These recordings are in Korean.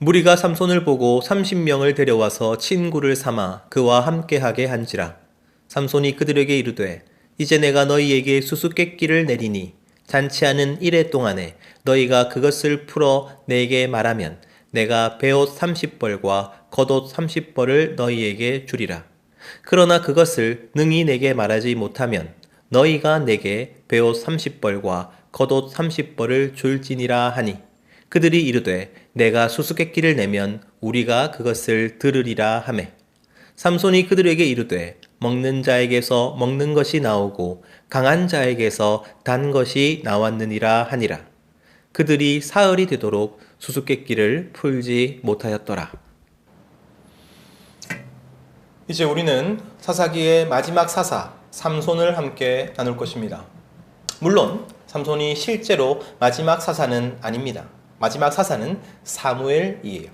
무리가 삼손을 보고 30명을 데려와서 친구를 삼아 그와 함께하게 한지라. 삼손이 그들에게 이르되 이제 내가 너희에게 수수께끼를 내리니 잔치하는 이래 동안에 너희가 그것을 풀어 내게 말하면 내가 베옷 30벌과 겉옷 30벌을 너희에게 주리라. 그러나 그것을 능히 내게 말하지 못하면 너희가 내게 베옷 30벌과 겉옷 30벌을 줄지니라 하니 그들이 이르되 내가 수수께끼를 내면 우리가 그것을 들으리라 하매 삼손이 그들에게 이르되 먹는 자에게서 먹는 것이 나오고 강한 자에게서 단 것이 나왔느니라 하니라. 그들이 사흘이 되도록 수수께끼를 풀지 못하였더라. 이제 우리는 사사기의 마지막 사사 삼손을 함께 나눌 것입니다. 물론 삼손이 실제로 마지막 사사는 아닙니다. 마지막 사사는 사무엘이에요.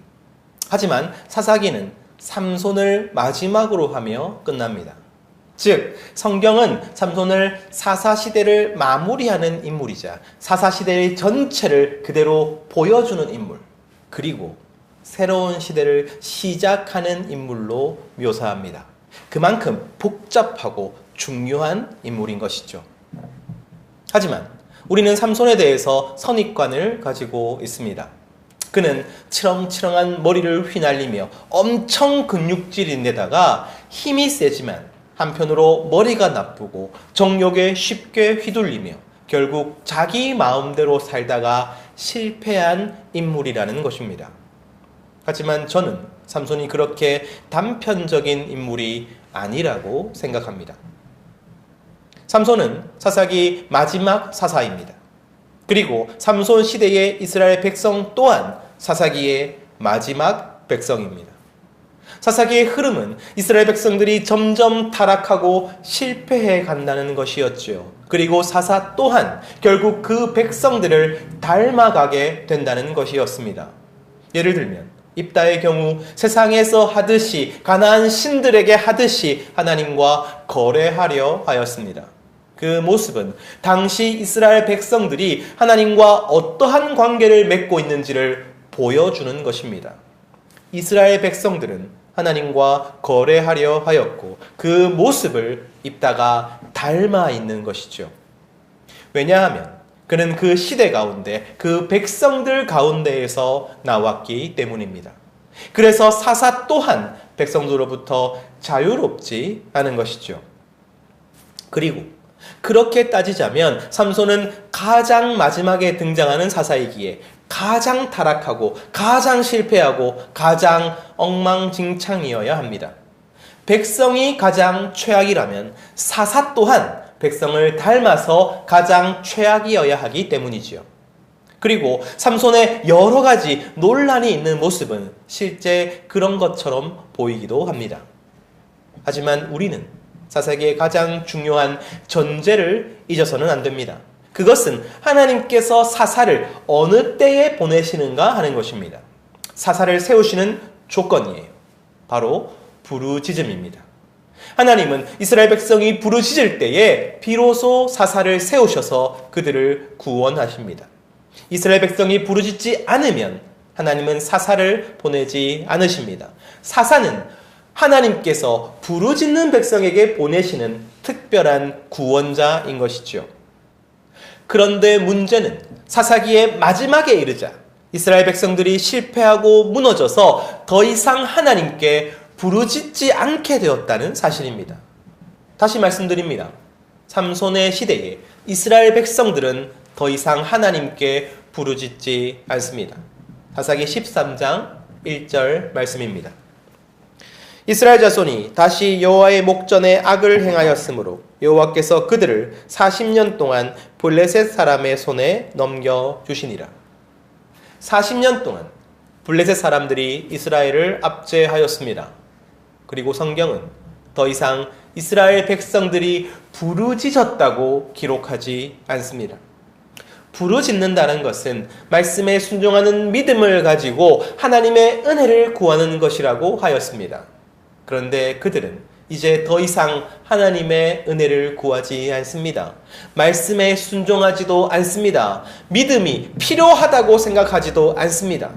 하지만 사사기는 삼손을 마지막으로 하며 끝납니다. 즉 성경은 삼손을 사사시대를 마무리하는 인물이자 사사시대의 전체를 그대로 보여주는 인물, 그리고 새로운 시대를 시작하는 인물로 묘사합니다. 그만큼 복잡하고 중요한 인물인 것이죠. 하지만 우리는 삼손에 대해서 선입관을 가지고 있습니다. 그는 치렁치렁한 머리를 휘날리며 엄청 근육질인데다가 힘이 세지만 한편으로 머리가 나쁘고 정욕에 쉽게 휘둘리며 결국 자기 마음대로 살다가 실패한 인물이라는 것입니다. 하지만 저는 삼손이 그렇게 단편적인 인물이 아니라고 생각합니다. 삼손은 사사기 마지막 사사입니다. 그리고 삼손 시대의 이스라엘 백성 또한 사사기의 마지막 백성입니다. 사사기의 흐름은 이스라엘 백성들이 점점 타락하고 실패해 간다는 것이었죠. 그리고 사사 또한 결국 그 백성들을 닮아가게 된다는 것이었습니다. 예를 들면 입다의 경우 세상에서 하듯이 가나안 신들에게 하듯이 하나님과 거래하려 하였습니다. 그 모습은 당시 이스라엘 백성들이 하나님과 어떠한 관계를 맺고 있는지를 보여주는 것입니다. 이스라엘 백성들은 하나님과 거래하려 하였고 그 모습을 입다가 닮아 있는 것이죠. 왜냐하면 그는 그 시대 가운데 그 백성들 가운데에서 나왔기 때문입니다. 그래서 사사 또한 백성들로부터 자유롭지 않은 것이죠. 그리고 그렇게 따지자면 삼손은 가장 마지막에 등장하는 사사이기에 가장 타락하고 가장 실패하고 가장 엉망진창이어야 합니다. 백성이 가장 최악이라면 사사 또한 백성을 닮아서 가장 최악이어야 하기 때문이지요. 그리고 삼손의 여러 가지 논란이 있는 모습은 실제 그런 것처럼 보이기도 합니다. 하지만 우리는 사사기의 가장 중요한 전제를 잊어서는 안 됩니다. 그것은 하나님께서 사사를 어느 때에 보내시는가 하는 것입니다. 사사를 세우시는 조건이에요. 바로 부르짖음입니다. 하나님은 이스라엘 백성이 부르짖을 때에 비로소 사사를 세우셔서 그들을 구원하십니다. 이스라엘 백성이 부르짖지 않으면 하나님은 사사를 보내지 않으십니다. 사사는 하나님께서 부르짖는 백성에게 보내시는 특별한 구원자인 것이죠. 그런데 문제는 사사기의 마지막에 이르자 이스라엘 백성들이 실패하고 무너져서 더 이상 하나님께 부르짖지 않게 되었다는 사실입니다. 다시 말씀드립니다. 삼손의 시대에 이스라엘 백성들은 더 이상 하나님께 부르짖지 않습니다. 사사기 13장 1절 말씀입니다. 이스라엘 자손이 다시 여호와의 목전에 악을 행하였으므로 여호와께서 그들을 40년 동안 블레셋 사람의 손에 넘겨주시니라. 40년 동안 블레셋 사람들이 이스라엘을 압제하였습니다. 그리고 성경은 더 이상 이스라엘 백성들이 부르짖었다고 기록하지 않습니다. 부르짖는다는 것은 말씀에 순종하는 믿음을 가지고 하나님의 은혜를 구하는 것이라고 하였습니다. 그런데 그들은 이제 더 이상 하나님의 은혜를 구하지 않습니다. 말씀에 순종하지도 않습니다. 믿음이 필요하다고 생각하지도 않습니다.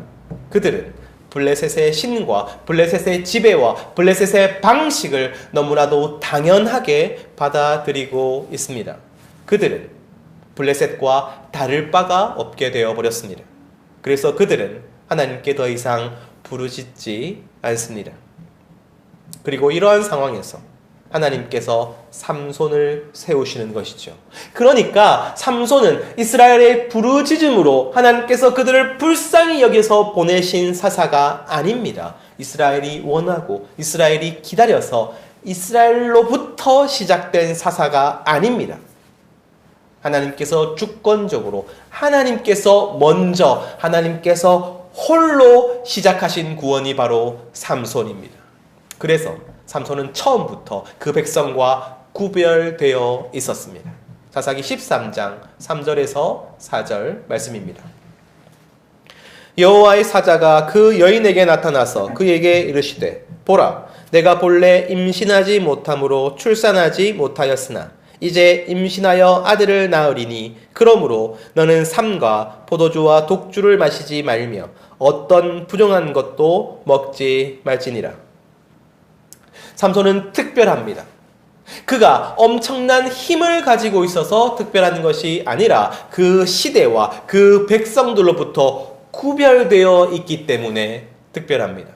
그들은 블레셋의 신과 블레셋의 지배와 블레셋의 방식을 너무나도 당연하게 받아들이고 있습니다. 그들은 블레셋과 다를 바가 없게 되어버렸습니다. 그래서 그들은 하나님께 더 이상 부르짖지 않습니다. 그리고 이러한 상황에서 하나님께서 삼손을 세우시는 것이죠. 그러니까 삼손은 이스라엘의 부르짖음으로 하나님께서 그들을 불쌍히 여겨서 보내신 사사가 아닙니다. 이스라엘이 원하고 이스라엘이 기다려서 이스라엘로부터 시작된 사사가 아닙니다. 하나님께서 주권적으로 하나님께서 먼저 하나님께서 홀로 시작하신 구원이 바로 삼손입니다. 그래서 삼손은 처음부터 그 백성과 구별되어 있었습니다. 사사기 13장 3절에서 4절 말씀입니다. 여호와의 사자가 그 여인에게 나타나서 그에게 이르시되 보라 내가 본래 임신하지 못함으로 출산하지 못하였으나 이제 임신하여 아들을 낳으리니 그러므로 너는 삼과 포도주와 독주를 마시지 말며 어떤 부정한 것도 먹지 말지니라. 삼손은 특별합니다. 그가 엄청난 힘을 가지고 있어서 특별한 것이 아니라 그 시대와 그 백성들로부터 구별되어 있기 때문에 특별합니다.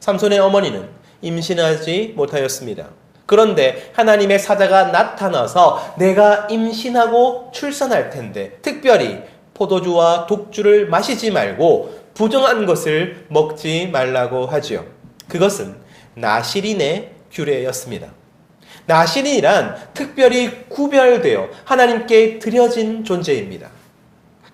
삼손의 어머니는 임신하지 못하였습니다. 그런데 하나님의 사자가 나타나서 내가 임신하고 출산할 텐데 특별히 포도주와 독주를 마시지 말고 부정한 것을 먹지 말라고 하지요. 그것은 나실인의 규례였습니다. 나실인이란 특별히 구별되어 하나님께 드려진 존재입니다.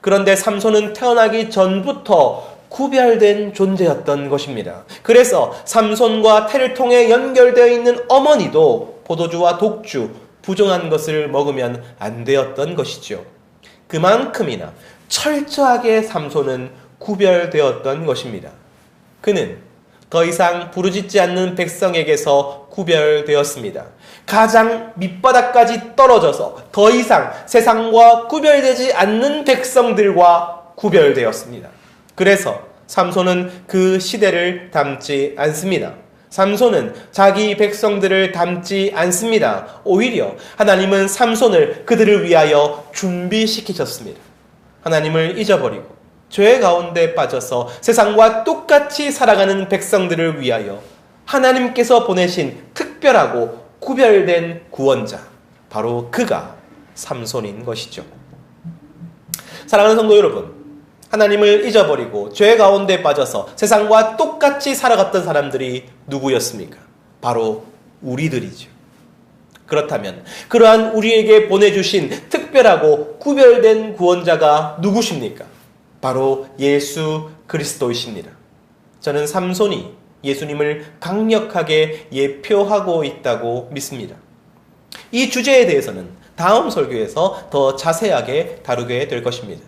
그런데 삼손은 태어나기 전부터 구별된 존재였던 것입니다. 그래서 삼손과 태를 통해 연결되어 있는 어머니도 포도주와 독주, 부정한 것을 먹으면 안 되었던 것이죠. 그만큼이나 철저하게 삼손은 구별되었던 것입니다. 그는 더 이상 부르짖지 않는 백성에게서 구별되었습니다. 가장 밑바닥까지 떨어져서 더 이상 세상과 구별되지 않는 백성들과 구별되었습니다. 그래서 삼손은 그 시대를 닮지 않습니다. 삼손은 자기 백성들을 닮지 않습니다. 오히려 하나님은 삼손을 그들을 위하여 준비시키셨습니다. 하나님을 잊어버리고 죄 가운데 빠져서 세상과 똑같이 살아가는 백성들을 위하여 하나님께서 보내신 특별하고 구별된 구원자, 바로 그가 삼손인 것이죠. 사랑하는 성도 여러분, 하나님을 잊어버리고 죄 가운데 빠져서 세상과 똑같이 살아갔던 사람들이 누구였습니까? 바로 우리들이죠. 그렇다면 그러한 우리에게 보내주신 특별하고 구별된 구원자가 누구십니까? 바로 예수 그리스도이십니다. 저는 삼손이 예수님을 강력하게 예표하고 있다고 믿습니다. 이 주제에 대해서는 다음 설교에서 더 자세하게 다루게 될 것입니다.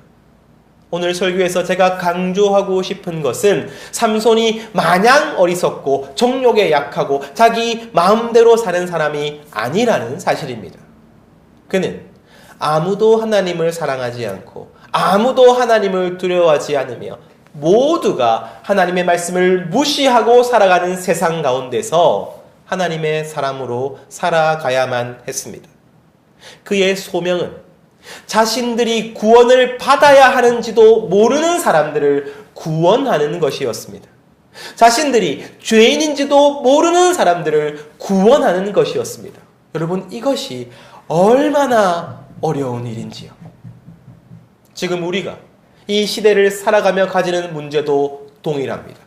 오늘 설교에서 제가 강조하고 싶은 것은 삼손이 마냥 어리석고 정욕에 약하고 자기 마음대로 사는 사람이 아니라는 사실입니다. 그는 아무도 하나님을 사랑하지 않고 아무도 하나님을 두려워하지 않으며 모두가 하나님의 말씀을 무시하고 살아가는 세상 가운데서 하나님의 사람으로 살아가야만 했습니다. 그의 소명은 자신들이 구원을 받아야 하는지도 모르는 사람들을 구원하는 것이었습니다. 자신들이 죄인인지도 모르는 사람들을 구원하는 것이었습니다. 여러분, 이것이 얼마나 어려운 일인지요. 지금 우리가 이 시대를 살아가며 가지는 문제도 동일합니다.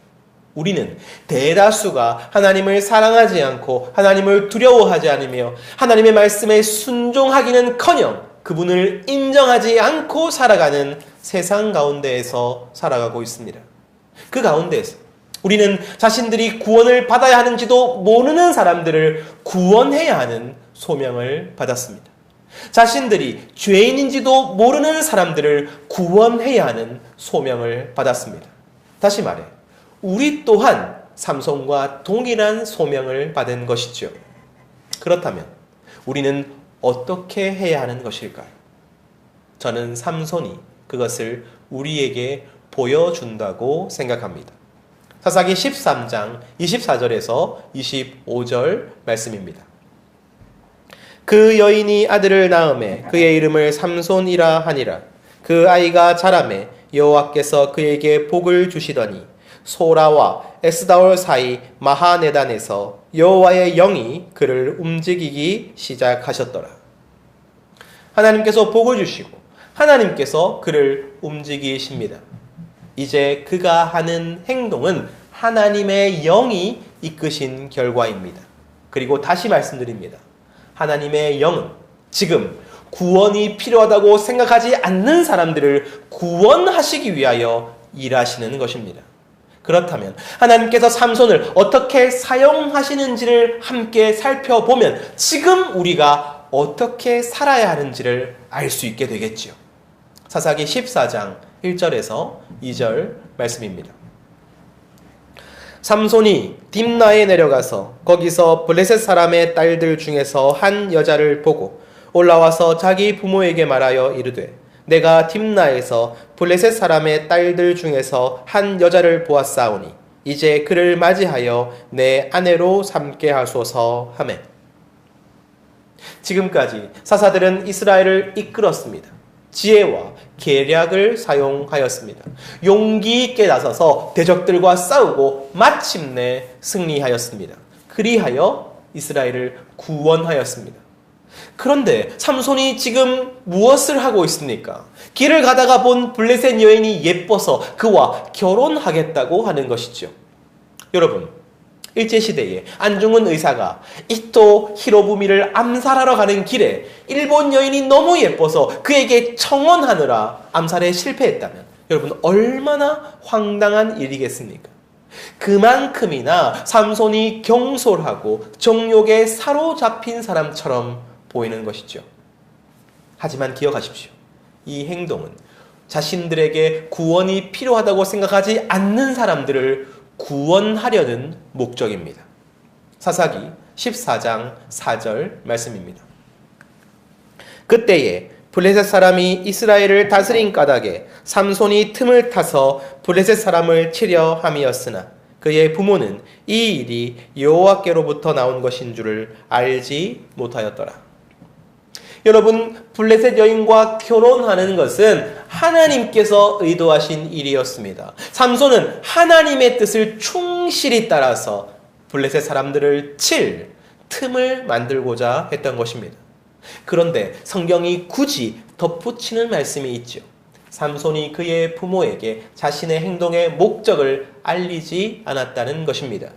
우리는 대다수가 하나님을 사랑하지 않고 하나님을 두려워하지 않으며 하나님의 말씀에 순종하기는커녕 그분을 인정하지 않고 살아가는 세상 가운데에서 살아가고 있습니다. 그 가운데에서 우리는 자신들이 구원을 받아야 하는지도 모르는 사람들을 구원해야 하는 소명을 받았습니다. 자신들이 죄인인지도 모르는 사람들을 구원해야 하는 소명을 받았습니다. 다시 말해, 우리 또한 삼손과 동일한 소명을 받은 것이죠. 그렇다면 우리는 어떻게 해야 하는 것일까요? 저는 삼손이 그것을 우리에게 보여준다고 생각합니다. 사사기 13장 24절에서 25절 말씀입니다. 그 여인이 아들을 낳음에 그의 이름을 삼손이라 하니라. 그 아이가 자라매 여호와께서 그에게 복을 주시더니 소라와 에스다올 사이 마하네단에서 여호와의 영이 그를 움직이기 시작하셨더라. 하나님께서 복을 주시고 하나님께서 그를 움직이십니다. 이제 그가 하는 행동은 하나님의 영이 이끄신 결과입니다. 그리고 다시 말씀드립니다. 하나님의 영은 지금 구원이 필요하다고 생각하지 않는 사람들을 구원하시기 위하여 일하시는 것입니다. 그렇다면 하나님께서 삼손을 어떻게 사용하시는지를 함께 살펴보면 지금 우리가 어떻게 살아야 하는지를 알 수 있게 되겠지요. 사사기 14장 1절에서 2절 말씀입니다. 삼손이 딥나에 내려가서 거기서 블레셋 사람의 딸들 중에서 한 여자를 보고 올라와서 자기 부모에게 말하여 이르되 내가 딥나에서 블레셋 사람의 딸들 중에서 한 여자를 보았사오니 이제 그를 맞이하여 내 아내로 삼게 하소서 하매. 지금까지 사사들은 이스라엘을 이끌었습니다. 지혜와 계략을 사용하였습니다. 용기 있게 나서서 대적들과 싸우고 마침내 승리하였습니다. 그리하여 이스라엘을 구원하였습니다. 그런데 삼손이 지금 무엇을 하고 있습니까? 길을 가다가 본 블레셋 여인이 예뻐서 그와 결혼하겠다고 하는 것이죠. 여러분, 일제시대에 안중근 의사가 이토 히로부미를 암살하러 가는 길에 일본 여인이 너무 예뻐서 그에게 청혼하느라 암살에 실패했다면 여러분 얼마나 황당한 일이겠습니까? 그만큼이나 삼손이 경솔하고 정욕에 사로잡힌 사람처럼 보이는 것이죠. 하지만 기억하십시오. 이 행동은 자신들에게 구원이 필요하다고 생각하지 않는 사람들을 구원하려는 목적입니다. 사사기 14장 4절 말씀입니다. 그때에 블레셋 사람이 이스라엘을 다스린 까닭에 삼손이 틈을 타서 블레셋 사람을 치려 함이었으나 그의 부모는 이 일이 여호와께로부터 나온 것인 줄을 알지 못하였더라. 여러분, 블레셋 여인과 결혼하는 것은 하나님께서 의도하신 일이었습니다. 삼손은 하나님의 뜻을 충실히 따라서 블레셋 사람들을 칠 틈을 만들고자 했던 것입니다. 그런데 성경이 굳이 덧붙이는 말씀이 있죠. 삼손이 그의 부모에게 자신의 행동의 목적을 알리지 않았다는 것입니다.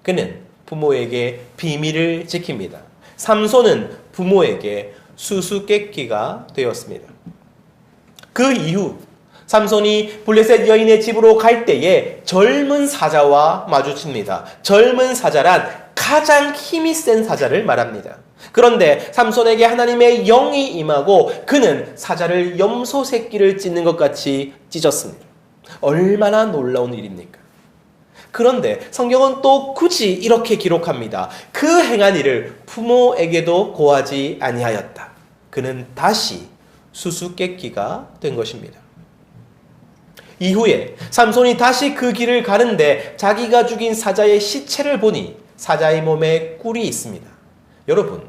그는 부모에게 비밀을 지킵니다. 삼손은 부모에게 수수께끼가 되었습니다. 그 이후 삼손이 블레셋 여인의 집으로 갈 때에 젊은 사자와 마주칩니다. 젊은 사자란 가장 힘이 센 사자를 말합니다. 그런데 삼손에게 하나님의 영이 임하고 그는 사자를 염소 새끼를 찢는 것 같이 찢었습니다. 얼마나 놀라운 일입니까? 그런데 성경은 또 굳이 이렇게 기록합니다. 그 행한 일을 부모에게도 고하지 아니하였다. 그는 다시 수수께끼가 된 것입니다. 이후에 삼손이 다시 그 길을 가는데 자기가 죽인 사자의 시체를 보니 사자의 몸에 꿀이 있습니다. 여러분,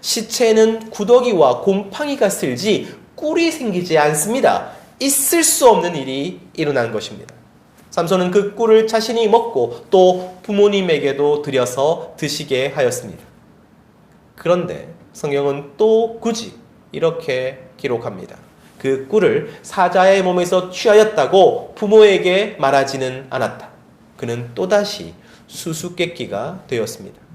시체에는 구더기와 곰팡이가 슬지 꿀이 생기지 않습니다. 있을 수 없는 일이 일어난 것입니다. 삼손은 그 꿀을 자신이 먹고 또 부모님에게도 드려서 드시게 하였습니다. 그런데 성경은 또 굳이 이렇게 기록합니다. 그 꿀을 사자의 몸에서 취하였다고 부모에게 말하지는 않았다. 그는 또다시 수수께끼가 되었습니다.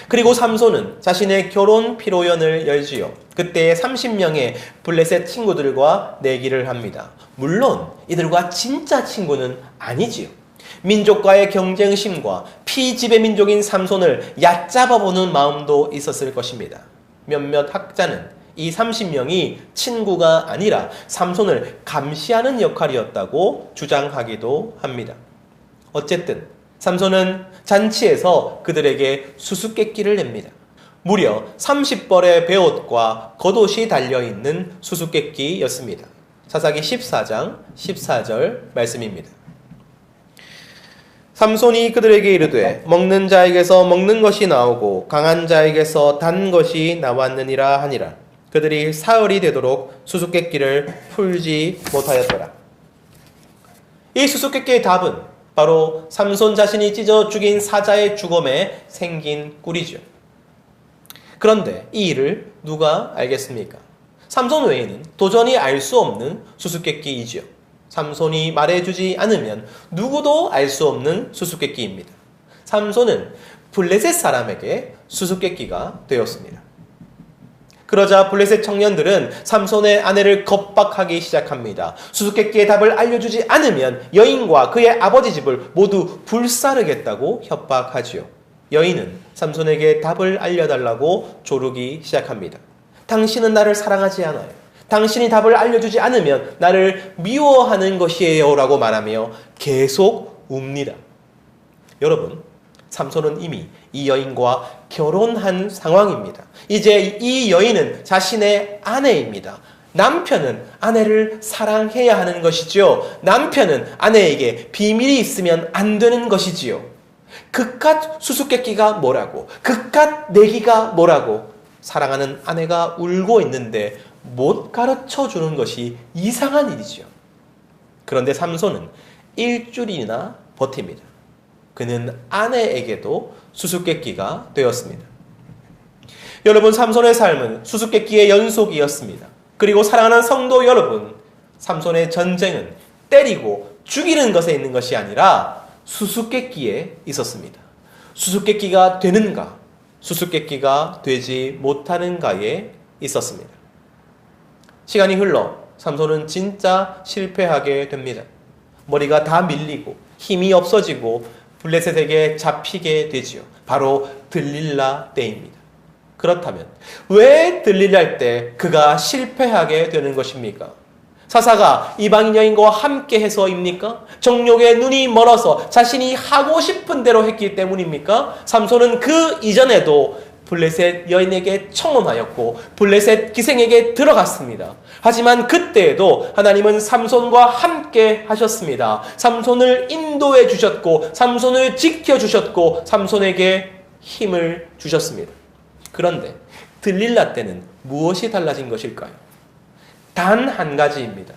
그리고 삼손은 자신의 결혼 피로연을 열지요. 그때 30명의 블레셋 친구들과 내기를 합니다. 물론 이들과 진짜 친구는 아니지요. 민족과의 경쟁심과 피지배 민족인 삼손을 얕잡아보는 마음도 있었을 것입니다. 몇몇 학자는 이 30명이 친구가 아니라 삼손을 감시하는 역할이었다고 주장하기도 합니다. 어쨌든 삼손은 잔치에서 그들에게 수수께끼를 냅니다. 무려 30벌의 베옷과 겉옷이 달려있는 수수께끼였습니다. 사사기 14장 14절 말씀입니다. 삼손이 그들에게 이르되 먹는 자에게서 먹는 것이 나오고 강한 자에게서 단 것이 나왔느니라 하니라. 그들이 사흘이 되도록 수수께끼를 풀지 못하였더라. 이 수수께끼의 답은 바로 삼손 자신이 찢어 죽인 사자의 죽음에 생긴 꿀이죠. 그런데 이 일을 누가 알겠습니까? 삼손 외에는 도저히 알 수 없는 수수께끼이지요. 삼손이 말해주지 않으면 누구도 알 수 없는 수수께끼입니다. 삼손은 블레셋 사람에게 수수께끼가 되었습니다. 그러자 블레셋 청년들은 삼손의 아내를 겁박하기 시작합니다. 수수께끼의 답을 알려주지 않으면 여인과 그의 아버지 집을 모두 불사르겠다고 협박하지요. 여인은 삼손에게 답을 알려달라고 조르기 시작합니다. 당신은 나를 사랑하지 않아요. 당신이 답을 알려주지 않으면 나를 미워하는 것이에요 라고 말하며 계속 웁니다. 여러분, 삼손은 이미 이 여인과 결혼한 상황입니다. 이제 이 여인은 자신의 아내입니다. 남편은 아내를 사랑해야 하는 것이지요. 남편은 아내에게 비밀이 있으면 안 되는 것이지요. 그깟 수수께끼가 뭐라고, 그깟 내기가 뭐라고, 사랑하는 아내가 울고 있는데 못 가르쳐 주는 것이 이상한 일이지요. 그런데 삼손은 일주일이나 버팁니다. 그는 아내에게도 수수께끼가 되었습니다. 여러분, 삼손의 삶은 수수께끼의 연속이었습니다. 그리고 사랑하는 성도 여러분, 삼손의 전쟁은 때리고 죽이는 것에 있는 것이 아니라 수수께끼에 있었습니다. 수수께끼가 되는가, 수수께끼가 되지 못하는가에 있었습니다. 시간이 흘러 삼손은 진짜 실패하게 됩니다. 머리가 다 밀리고 힘이 없어지고 블레셋에게 잡히게 되지요. 바로 들릴라 때입니다. 그렇다면 왜 들릴라 때 그가 실패하게 되는 것입니까? 사사가 이방인 여인과 함께 해서입니까? 정욕에 눈이 멀어서 자신이 하고 싶은 대로 했기 때문입니까? 삼손은 그 이전에도 블레셋 여인에게 청혼하였고 블레셋 기생에게 들어갔습니다. 하지만 그때에도 하나님은 삼손과 함께 하셨습니다. 삼손을 인도해 주셨고 삼손을 지켜주셨고 삼손에게 힘을 주셨습니다. 그런데 들릴라 때는 무엇이 달라진 것일까요? 단 한 가지입니다.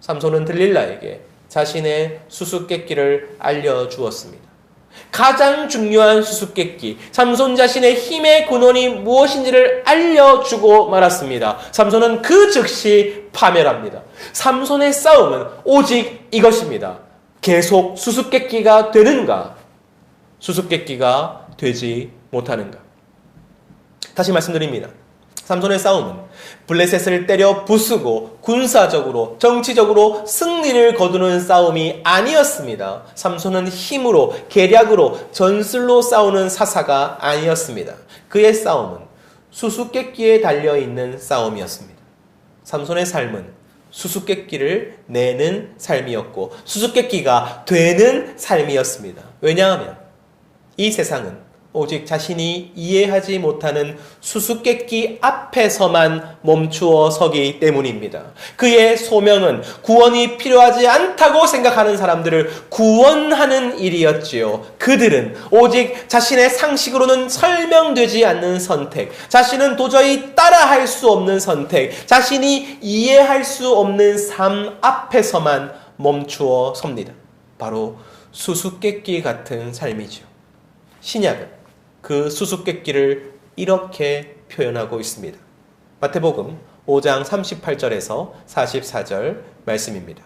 삼손은 들릴라에게 자신의 수수께끼를 알려주었습니다. 가장 중요한 수수께끼, 삼손 자신의 힘의 근원이 무엇인지를 알려주고 말았습니다. 삼손은 그 즉시 파멸합니다. 삼손의 싸움은 오직 이것입니다. 계속 수수께끼가 되는가, 수수께끼가 되지 못하는가. 다시 말씀드립니다. 삼손의 싸움은 블레셋을 때려 부수고 군사적으로, 정치적으로 승리를 거두는 싸움이 아니었습니다. 삼손은 힘으로, 계략으로, 전술로 싸우는 사사가 아니었습니다. 그의 싸움은 수수께끼에 달려있는 싸움이었습니다. 삼손의 삶은 수수께끼를 내는 삶이었고 수수께끼가 되는 삶이었습니다. 왜냐하면 이 세상은 오직 자신이 이해하지 못하는 수수께끼 앞에서만 멈추어 서기 때문입니다. 그의 소명은 구원이 필요하지 않다고 생각하는 사람들을 구원하는 일이었지요. 그들은 오직 자신의 상식으로는 설명되지 않는 선택, 자신은 도저히 따라할 수 없는 선택, 자신이 이해할 수 없는 삶 앞에서만 멈추어 섭니다. 바로 수수께끼 같은 삶이죠. 신약은 그 수수께끼를 이렇게 표현하고 있습니다. 마태복음 5장 38절에서 44절 말씀입니다.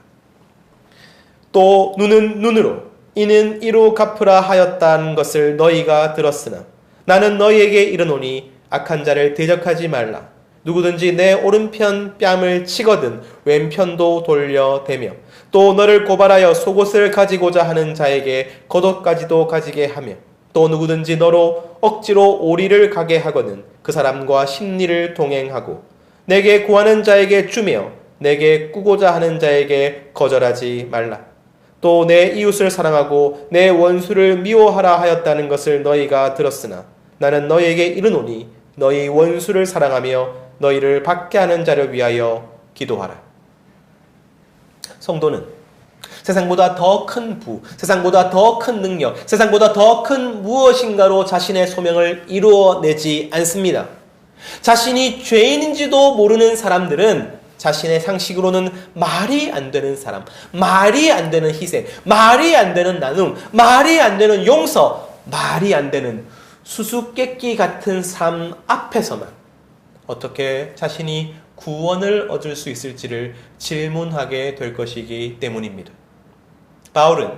또 눈은 눈으로 이는 이로 갚으라 하였다는 것을 너희가 들었으나 나는 너희에게 이르노니 악한 자를 대적하지 말라. 누구든지 내 오른편 뺨을 치거든 왼편도 돌려대며 또 너를 고발하여 속옷을 가지고자 하는 자에게 겉옷까지도 가지게 하며 또 누구든지 너로 억지로 오리를 가게 하거든 그 사람과 십리를 동행하고 내게 구하는 자에게 주며 내게 꾸고자 하는 자에게 거절하지 말라. 또 내 이웃을 사랑하고 내 원수를 미워하라 하였다는 것을 너희가 들었으나 나는 너희에게 이르노니 너희 원수를 사랑하며 너희를 받게 하는 자를 위하여 기도하라. 성도는 세상보다 더 큰 부, 세상보다 더 큰 능력, 세상보다 더 큰 무엇인가로 자신의 소명을 이루어내지 않습니다. 자신이 죄인인지도 모르는 사람들은 자신의 상식으로는 말이 안 되는 사람, 말이 안 되는 희생, 말이 안 되는 나눔, 말이 안 되는 용서, 말이 안 되는 수수께끼 같은 삶 앞에서만 어떻게 자신이 구원을 얻을 수 있을지를 질문하게 될 것이기 때문입니다. 바울은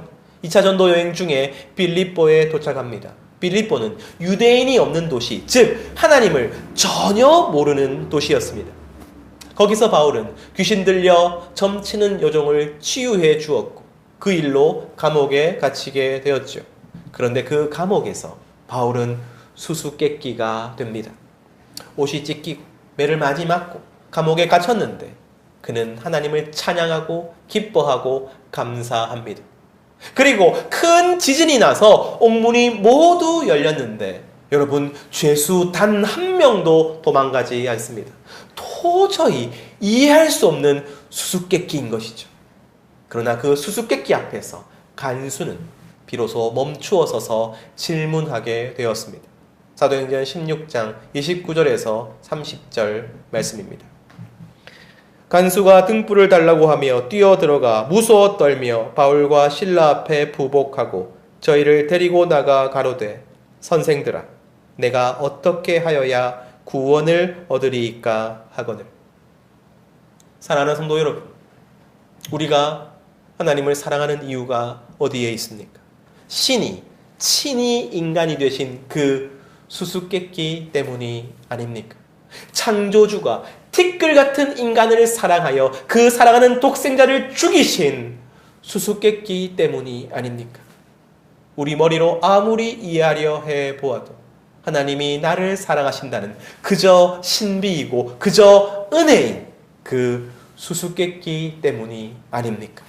2차 전도 여행 중에 빌립보에 도착합니다. 빌립보는 유대인이 없는 도시, 즉 하나님을 전혀 모르는 도시였습니다. 거기서 바울은 귀신 들려 점치는 여종을 치유해 주었고 그 일로 감옥에 갇히게 되었죠. 그런데 그 감옥에서 바울은 수수께끼가 됩니다. 옷이 찢기고 매를 많이 맞고 감옥에 갇혔는데 그는 하나님을 찬양하고 기뻐하고 감사합니다. 그리고 큰 지진이 나서 옥문이 모두 열렸는데 여러분, 죄수 단 한 명도 도망가지 않습니다. 도저히 이해할 수 없는 수수께끼인 것이죠. 그러나 그 수수께끼 앞에서 간수는 비로소 멈추어 서서 질문하게 되었습니다. 사도행전 16장 29절에서 30절 말씀입니다. 간수가 등불을 달라고 하며 뛰어들어가 무서워 떨며 바울과 실라 앞에 부복하고 저희를 데리고 나가 가로되 선생들아 내가 어떻게 하여야 구원을 얻으리이까 하거늘. 사랑하는 성도 여러분, 우리가 하나님을 사랑하는 이유가 어디에 있습니까? 신이 친히 인간이 되신 그 수수께끼 때문이 아닙니까? 창조주가 티끌 같은 인간을 사랑하여 그 사랑하는 독생자를 죽이신 수수께끼 때문이 아닙니까? 우리 머리로 아무리 이해하려 해보아도 하나님이 나를 사랑하신다는 그저 신비이고 그저 은혜인 그 수수께끼 때문이 아닙니까?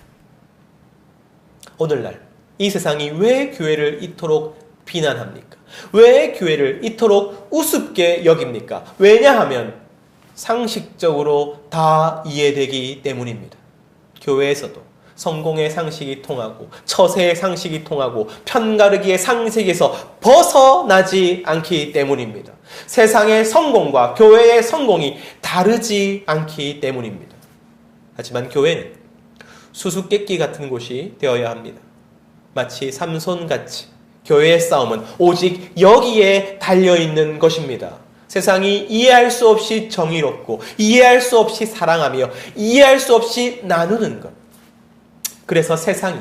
오늘날 이 세상이 왜 교회를 이토록 비난합니까? 왜 교회를 이토록 우습게 여깁니까? 왜냐하면 상식적으로 다 이해되기 때문입니다. 교회에서도 성공의 상식이 통하고 처세의 상식이 통하고 편가르기의 상식에서 벗어나지 않기 때문입니다. 세상의 성공과 교회의 성공이 다르지 않기 때문입니다. 하지만 교회는 수수께끼 같은 곳이 되어야 합니다. 마치 삼손같이 교회의 싸움은 오직 여기에 달려있는 것입니다. 세상이 이해할 수 없이 정의롭고 이해할 수 없이 사랑하며 이해할 수 없이 나누는 것. 그래서 세상이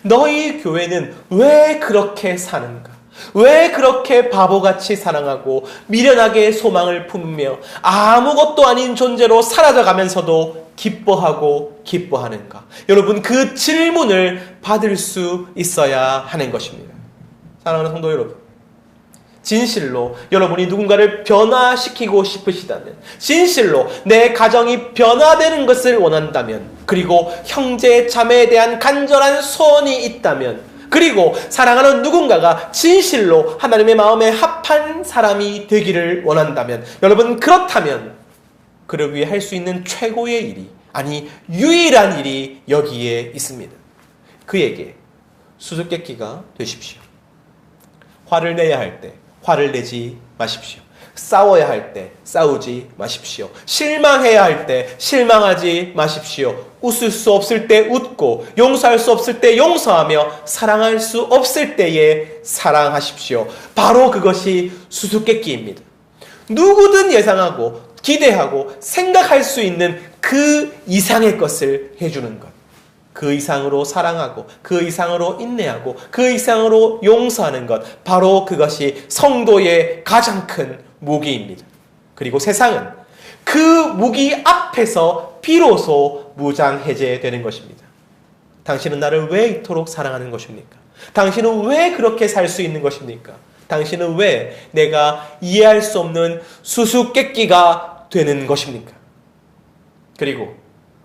너희 교회는 왜 그렇게 사는가? 왜 그렇게 바보같이 사랑하고 미련하게 소망을 품으며 아무것도 아닌 존재로 사라져가면서도 기뻐하고 기뻐하는가? 여러분, 그 질문을 받을 수 있어야 하는 것입니다. 사랑하는 성도 여러분, 진실로 여러분이 누군가를 변화시키고 싶으시다면, 진실로 내 가정이 변화되는 것을 원한다면, 그리고 형제 자매에 대한 간절한 소원이 있다면, 그리고 사랑하는 누군가가 진실로 하나님의 마음에 합한 사람이 되기를 원한다면, 여러분 그렇다면 그를 위해 할 수 있는 최고의 일이, 아니 유일한 일이 여기에 있습니다. 그에게 수수께끼가 되십시오. 화를 내야 할 때 화를 내지 마십시오. 싸워야 할 때 싸우지 마십시오. 실망해야 할 때 실망하지 마십시오. 웃을 수 없을 때 웃고 용서할 수 없을 때 용서하며 사랑할 수 없을 때에 사랑하십시오. 바로 그것이 수수께끼입니다. 누구든 예상하고 기대하고 생각할 수 있는 그 이상의 것을 해주는 것. 그 이상으로 사랑하고 그 이상으로 인내하고 그 이상으로 용서하는 것, 바로 그것이 성도의 가장 큰 무기입니다. 그리고 세상은 그 무기 앞에서 비로소 무장해제되는 것입니다. 당신은 나를 왜 이토록 사랑하는 것입니까? 당신은 왜 그렇게 살 수 있는 것입니까? 당신은 왜 내가 이해할 수 없는 수수께끼가 되는 것입니까? 그리고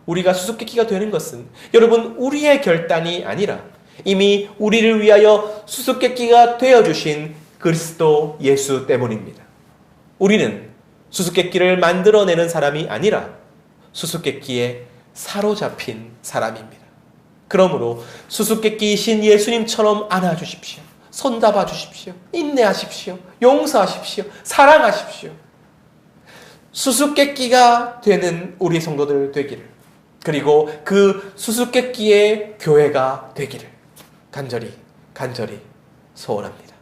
우리가 수수께끼가 되는 것은 여러분 우리의 결단이 아니라 이미 우리를 위하여 수수께끼가 되어주신 그리스도 예수 때문입니다. 우리는 수수께끼를 만들어내는 사람이 아니라 수수께끼에 사로잡힌 사람입니다. 그러므로 수수께끼이신 예수님처럼 안아주십시오. 손잡아 주십시오. 인내하십시오. 용서하십시오. 사랑하십시오. 수수께끼가 되는 우리 성도들 되기를, 그리고 그 수수께끼의 교회가 되기를 간절히 소원합니다.